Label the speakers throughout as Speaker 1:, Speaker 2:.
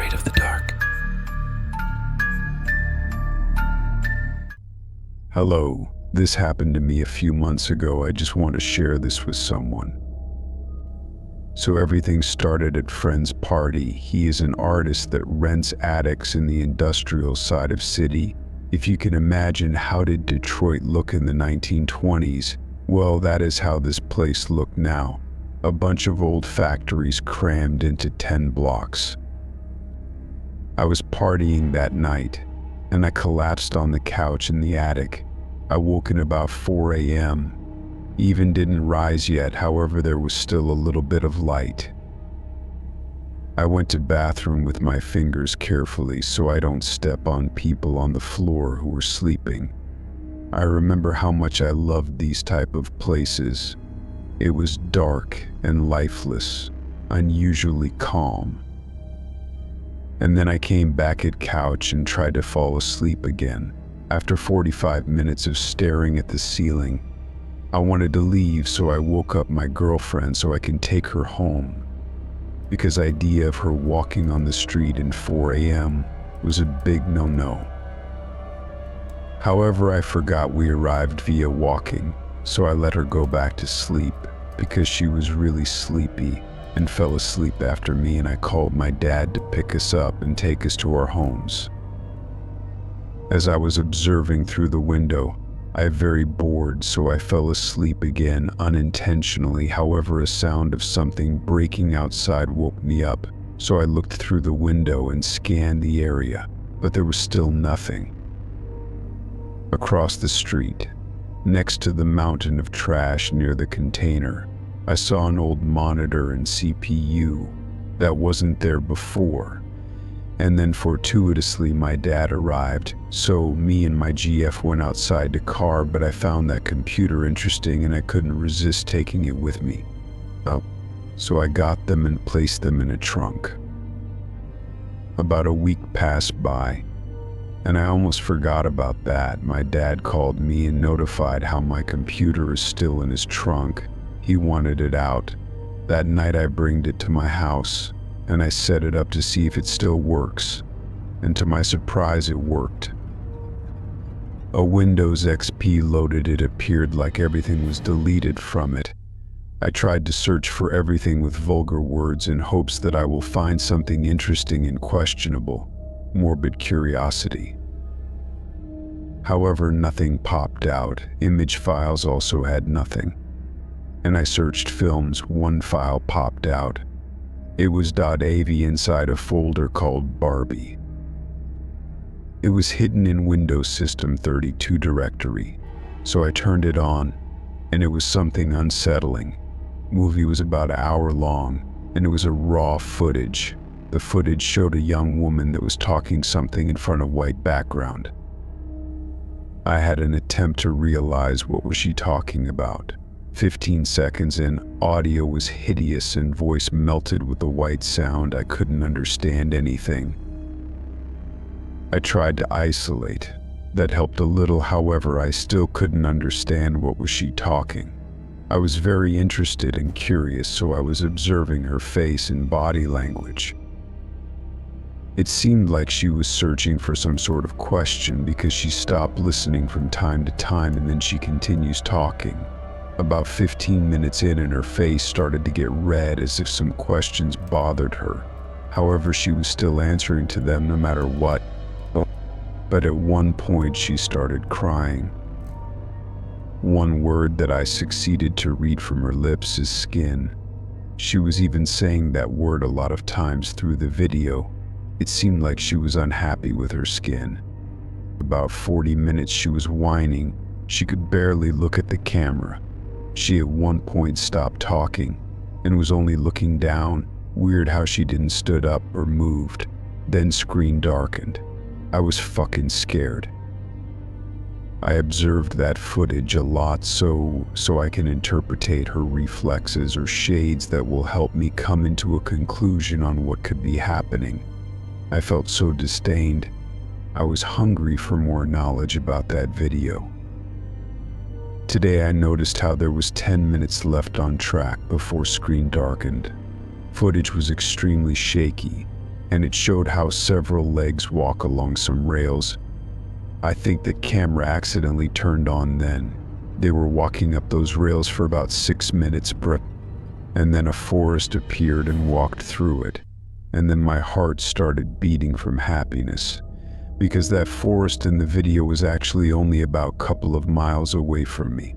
Speaker 1: afraid of the dark.
Speaker 2: Hello, this happened to me a few months ago. I just want to share this with someone. So everything started at friend's party. He is an artist that rents attics in the industrial side of city. If you can imagine how did Detroit look in the 1920s, well, that is how this place looked now. A bunch of old factories crammed into 10 blocks. I was partying that night, and I collapsed on the couch in the attic. I woke at about 4 a.m. Even didn't rise yet, however there was still a little bit of light. I went to bathroom with my fingers carefully so I don't step on people on the floor who were sleeping. I remember how much I loved these type of places. It was dark and lifeless, unusually calm. And then I came back at couch and tried to fall asleep again. After 45 minutes of staring at the ceiling, I wanted to leave, so I woke up my girlfriend so I can take her home. Because idea of her walking on the street at 4 a.m. was a big no-no. However, I forgot we arrived via walking, so I let her go back to sleep because she was really sleepy and fell asleep after me, and I called my dad to pick us up and take us to our homes. As I was observing through the window, I was very bored, so I fell asleep again unintentionally. However, a sound of something breaking outside woke me up, so I looked through the window and scanned the area, but there was still nothing. Across the street, next to the mountain of trash near the container, I saw an old monitor and CPU that wasn't there before. And then fortuitously my dad arrived, so me and my GF went outside to car, but I found that computer interesting and I couldn't resist taking it with me. So I got them and placed them in a trunk. About a week passed by, and I almost forgot about that. My dad called me and notified how my computer is still in his trunk. He wanted it out. That night I bringed it to my house, and I set it up to see if it still works, and to my surprise it worked. A Windows XP loaded. It appeared like everything was deleted from it. I tried to search for everything with vulgar words in hopes that I will find something interesting and questionable, morbid curiosity. However, nothing popped out. Image files also had nothing. And I searched films. One file popped out. It was .av inside a folder called Barbie. It was hidden in Windows System 32 directory, so I turned it on, and it was something unsettling. Movie was about an hour long, and it was a raw footage. The footage showed a young woman that was talking something in front of white background. I had an attempt to realize what was she talking about. 15 seconds in, audio was hideous and voice melted with the white sound. I couldn't understand anything. I tried to isolate. That helped a little, however, I still couldn't understand what was she talking. I was very interested and curious, so I was observing her face and body language. It seemed like she was searching for some sort of question because she stopped listening from time to time and then she continues talking. About 15 minutes in and her face started to get red as if some questions bothered her. However, she was still answering to them no matter what. But at one point she started crying. One word that I succeeded to read from her lips is skin. She was even saying that word a lot of times through the video. It seemed like she was unhappy with her skin. About 40 minutes she was whining. She could barely look at the camera. She at one point stopped talking and was only looking down. Weird how she didn't stood up or moved. Then screen darkened. I was fucking scared. I observed that footage a lot so I can interpretate her reflexes or shades that will help me come into a conclusion on what could be happening. I felt so disdained. I was hungry for more knowledge about that video. Today I noticed how there was 10 minutes left on track before screen darkened. Footage was extremely shaky. and it showed how several legs walk along some rails. I think the camera accidentally turned on then. They were walking up those rails for about 6 minutes, and then a forest appeared and walked through it. And then my heart started beating from happiness, because that forest in the video was actually only about a couple of miles away from me.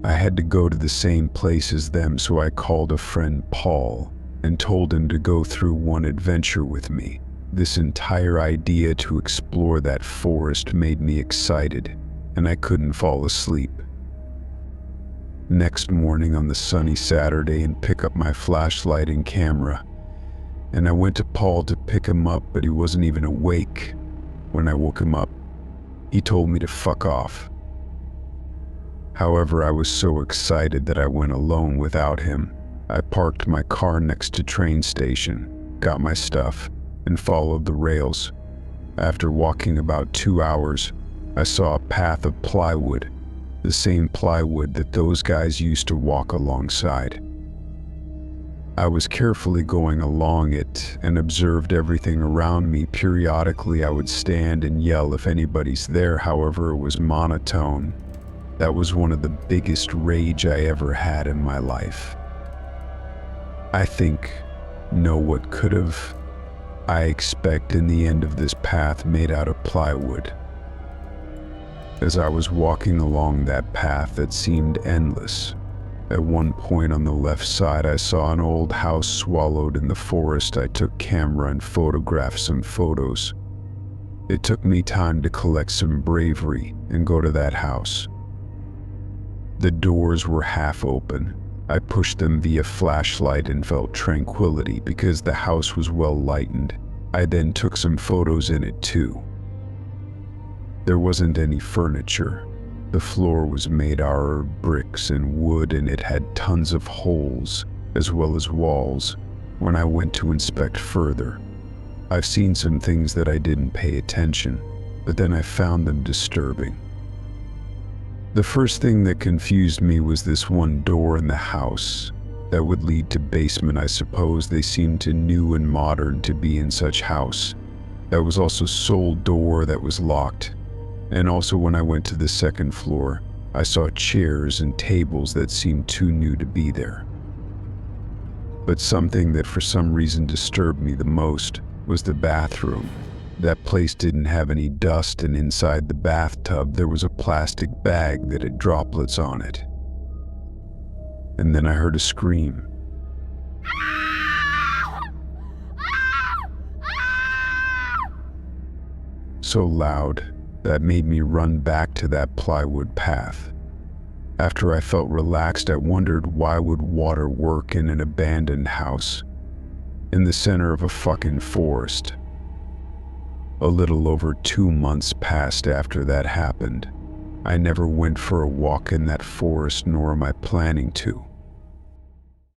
Speaker 2: I had to go to the same place as them, so I called a friend, Paul, and told him to go through one adventure with me. This entire idea to explore that forest made me excited, and I couldn't fall asleep. Next morning on the sunny Saturday and pick up my flashlight and camera, and I went to Paul to pick him up, but he wasn't even awake. When I woke him up, he told me to fuck off. However, I was so excited that I went alone without him. I parked my car next to train station, got my stuff, and followed the rails. After walking about 2 hours, I saw a path of plywood, the same plywood that those guys used to walk alongside. I was carefully going along it and observed everything around me. Periodically, I would stand and yell if anybody's there, however, it was monotone. That was one of the biggest rage I ever had in my life. I think, know what could have. I expect in the end of this path made out of plywood. As I was walking along that path that seemed endless, at one point on the left side I saw an old house swallowed in the forest. I took camera and photographed some photos. It took me time to collect some bravery and go to that house. The doors were half open. I pushed them via flashlight and felt tranquility because the house was well lightened. I then took some photos in it too. There wasn't any furniture. The floor was made out of bricks and wood, and it had tons of holes, as well as walls. When I went to inspect further, I've seen some things that I didn't pay attention, but then I found them disturbing. The first thing that confused me was this one door in the house that would lead to basement. I suppose they seemed too new and modern to be in such house. That was also sole door that was locked. And also when I went to the second floor, I saw chairs and tables that seemed too new to be there. But something that for some reason disturbed me the most was the bathroom. That place didn't have any dust, and inside the bathtub there was a plastic bag that had droplets on it. And then I heard a scream. So loud that made me run back to that plywood path. After I felt relaxed, I wondered why would water work in an abandoned house in the center of a fucking forest. A little over 2 months passed after that happened. I never went for a walk in that forest, nor am I planning to.